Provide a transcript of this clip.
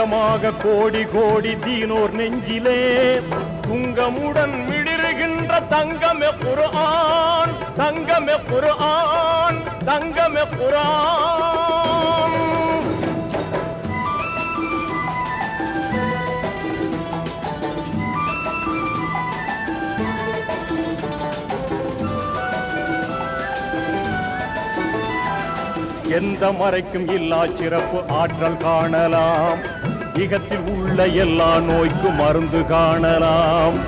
தங்கமாக கோடி கோடி தீனோர் நெஞ்சிலே துங்கமுடன் மிளிருகின்ற தங்கமே குர்ஆன், தங்கமே குர்ஆன், தங்கமே குர்ஆன். எந்த மறைக்கும் இல்லா சிறப்பு ஆற்றல் காணலாம், இகத்தில் உள்ள எல்லா நோய்க்கும் மருந்து காணலாம்.